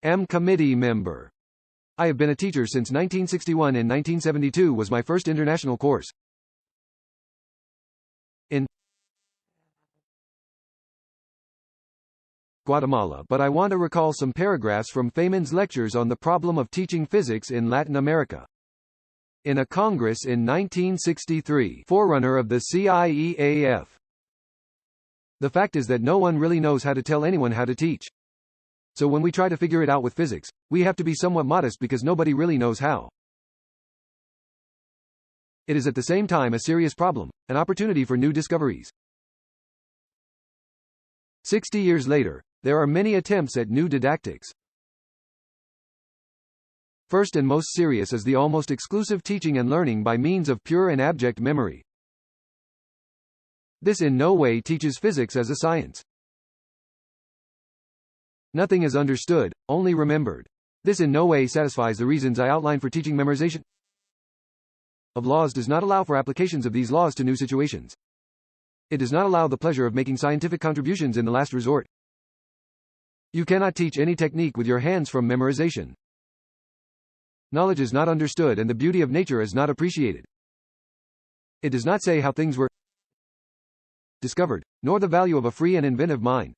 Am committee member. I have been a teacher since 1961 and 1972 was my first international course. In Guatemala, but I want to recall some paragraphs from Feynman's lectures on the problem of teaching physics in Latin America. In a congress in 1963, forerunner of the CIEAF. The fact is that no one really knows how to tell anyone how to teach. So when we try to figure it out with physics, we have to be somewhat modest because nobody really knows how. It is at the same time a serious problem, an opportunity for new discoveries. 60 years later, there are many attempts at new didactics. First and most serious is the almost exclusive teaching and learning by means of pure and abject memory. This in no way teaches physics as a science. Nothing is understood, only remembered. This in no way satisfies the reasons I outlined for teaching memorization of laws does not allow for applications of these laws to new situations. It does not allow the pleasure of making scientific contributions in the last resort. You cannot teach any technique with your hands from memorization. Knowledge is not understood and the beauty of nature is not appreciated. It does not say how things were discovered, nor the value of a free and inventive mind.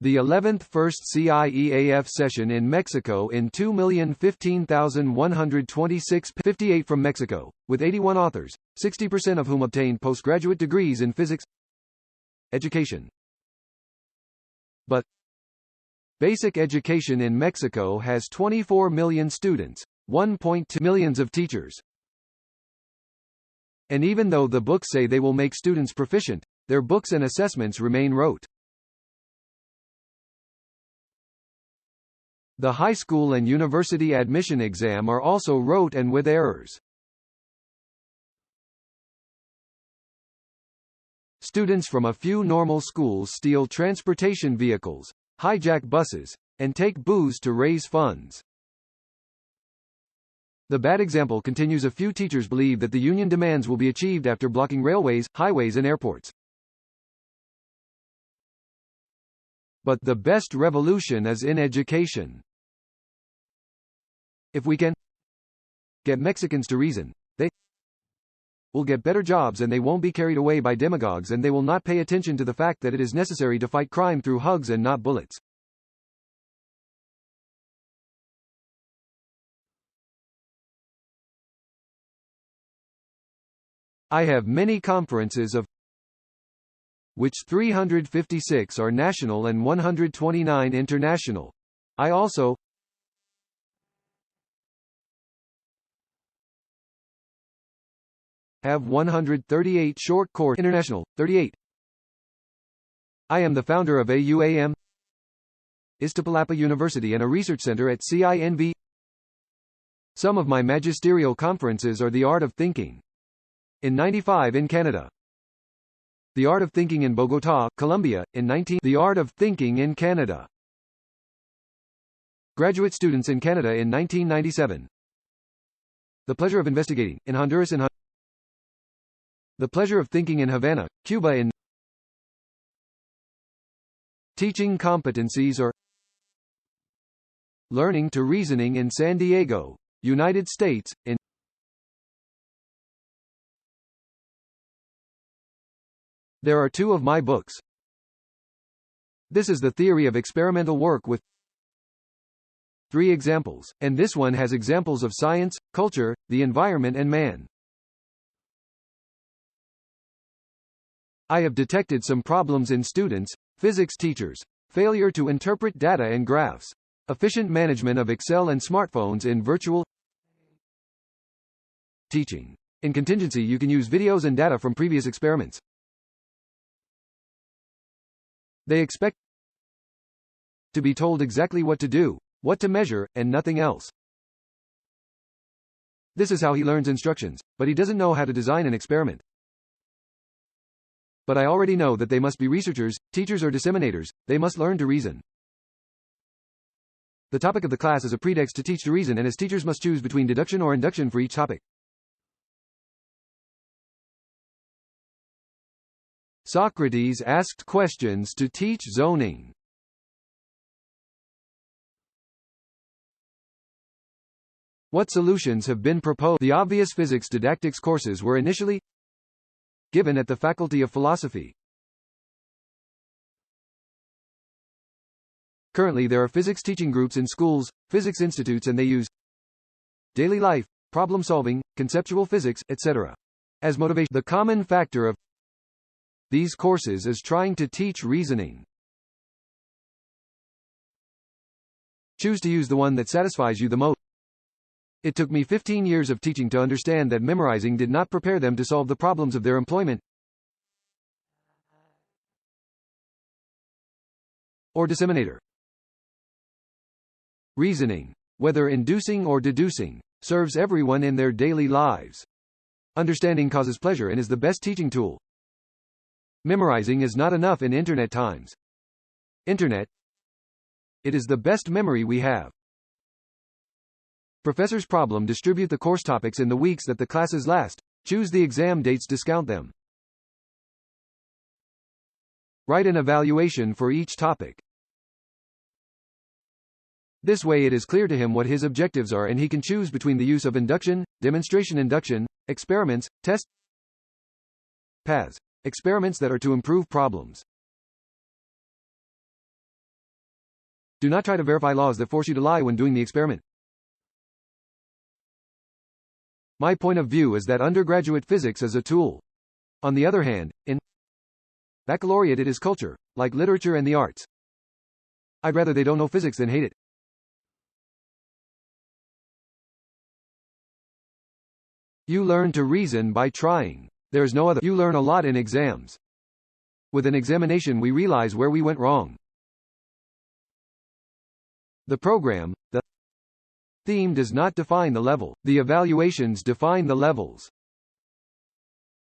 The 11th First CIEAF session in Mexico in 2,015,126 58 from Mexico, with 81 authors, 60% of whom obtained postgraduate degrees in physics education. But basic education in Mexico has 24 million students, 1.2 million of teachers. And even though the books say they will make students proficient, their books and assessments remain rote. The high school and university admission exam are also rote and with errors. Students from a few normal schools steal transportation vehicles, hijack buses, and take booze to raise funds. The bad example continues. A few teachers believe that the union demands will be achieved after blocking railways, highways and airports. But the best revolution is in education. If we can get Mexicans to reason, they will get better jobs and they won't be carried away by demagogues and they will not pay attention to the fact that it is necessary to fight crime through hugs and not bullets. I have many conferences of which 356 are national and 129 international. I also have 138 short course international, 38. I am the founder of AUAM Iztapalapa University and a research center at CINV. Some of my magisterial conferences are The Art of Thinking in 95 in Canada, The Art of Thinking in Bogotá, Colombia, in 19 The Art of Thinking in Canada. Graduate students in Canada in 1997. The Pleasure of Investigating, in Honduras and The Pleasure of Thinking in Havana, Cuba in Teaching Competencies or Learning to Reasoning in San Diego, United States, in There are two of my books. This is the theory of experimental work with 3 examples, and this one has examples of science, culture, the environment and man. I have detected some problems in students, physics teachers, failure to interpret data and graphs, efficient management of Excel and smartphones in virtual teaching. In contingency, you can use videos and data from previous experiments. They expect to be told exactly what to do, what to measure, and nothing else. This is how he learns instructions, but he doesn't know how to design an experiment. But I already know that they must be researchers, teachers or disseminators, they must learn to reason. The topic of the class is a pretext to teach to reason, and as teachers must choose between deduction or induction for each topic. Socrates asked questions to teach zoning. What solutions have been proposed? The obvious physics didactics courses were initially given at the Faculty of Philosophy. Currently there are physics teaching groups in schools, physics institutes, and they use daily life, problem solving, conceptual physics, etc. as motivation. The common factor of these courses is trying to teach reasoning. Choose to use the one that satisfies you the most. It took me 15 years of teaching to understand that memorizing did not prepare them to solve the problems of their employment or disseminator. Reasoning, whether inducing or deducing, serves everyone in their daily lives. Understanding causes pleasure and is the best teaching tool. Memorizing is not enough in internet times. Internet, it is the best memory we have. Professor's problem: distribute the course topics in the weeks that the classes last. Choose the exam dates, discount them. Write an evaluation for each topic. This way it is clear to him what his objectives are and he can choose between the use of induction, demonstration, induction, experiments, test paths, experiments that are to improve problems. Do not try to verify laws that force you to lie when doing the experiment. My point of view is that undergraduate physics is a tool. On the other hand, in baccalaureate it is culture, like literature and the arts. I'd rather they don't know physics than hate it. You learn to reason by trying. There is no other. You learn a lot in exams. With an examination we realize where we went wrong. The program, the theme does not define the level. The evaluations define the levels.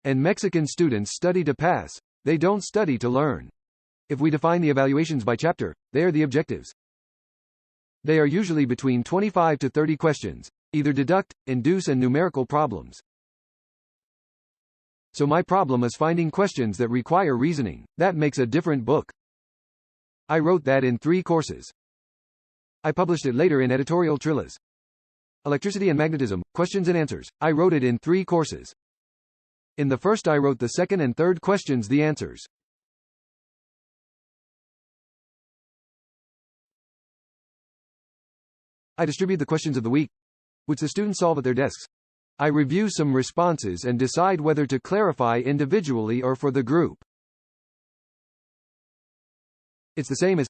And Mexican students study to pass. They don't study to learn. If we define the evaluations by chapter, they are the objectives. They are usually between 25 to 30 questions, either deduct, induce and numerical problems. So my problem is finding questions that require reasoning. That makes a different book. I wrote that in 3 courses. I published it later in editorial trillas. Electricity and magnetism, questions and answers. I wrote it in 3 courses. In the first I wrote the second and third questions, the answers. I distribute the questions of the week, which the students solve at their desks. I review some responses and decide whether to clarify individually or for the group. It's the same as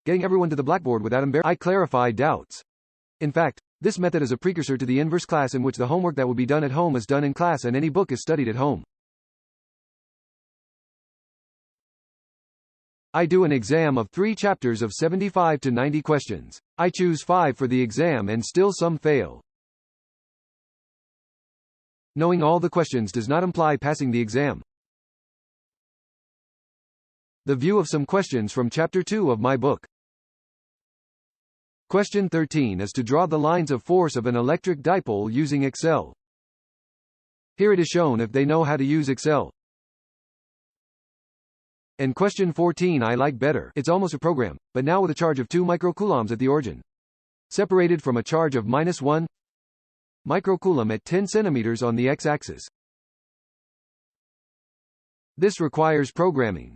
getting everyone to the blackboard without embarrassment. I clarify doubts. In fact, this method is a precursor to the inverse class, in which the homework that will be done at home is done in class and any book is studied at home. I do an exam of 3 chapters of 75 to 90 questions. I choose 5 for the exam and still some fail. Knowing all the questions does not imply passing the exam. The view of some questions from Chapter 2 of my book. Question 13 is to draw the lines of force of an electric dipole using Excel. Here it is shown if they know how to use Excel. And question 14 I like better. It's almost a program, but now with a charge of 2 microcoulombs at the origin. Separated from a charge of -1 microcoulomb at 10 centimeters on the x-axis. This requires programming.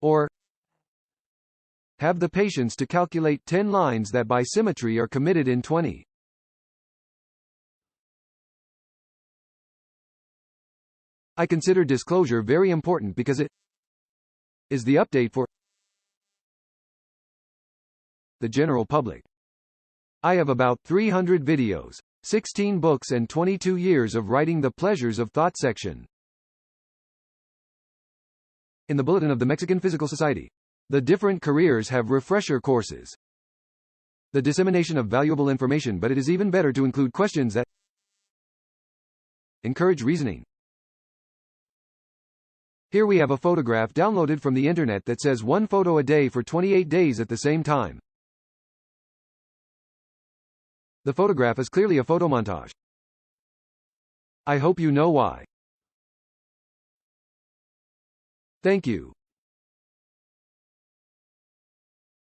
Or have the patience to calculate 10 lines that by symmetry are committed in 20. I consider disclosure very important because it is the update for the general public. I have about 300 videos, 16 books and 22 years of writing the Pleasures of Thought section. In the Bulletin of the Mexican Physical Society, the different careers have refresher courses. The dissemination of valuable information, but it is even better to include questions that encourage reasoning. Here we have a photograph downloaded from the internet that says 1 photo a day for 28 days at the same time. The photograph is clearly a photomontage. I hope you know why. Thank you.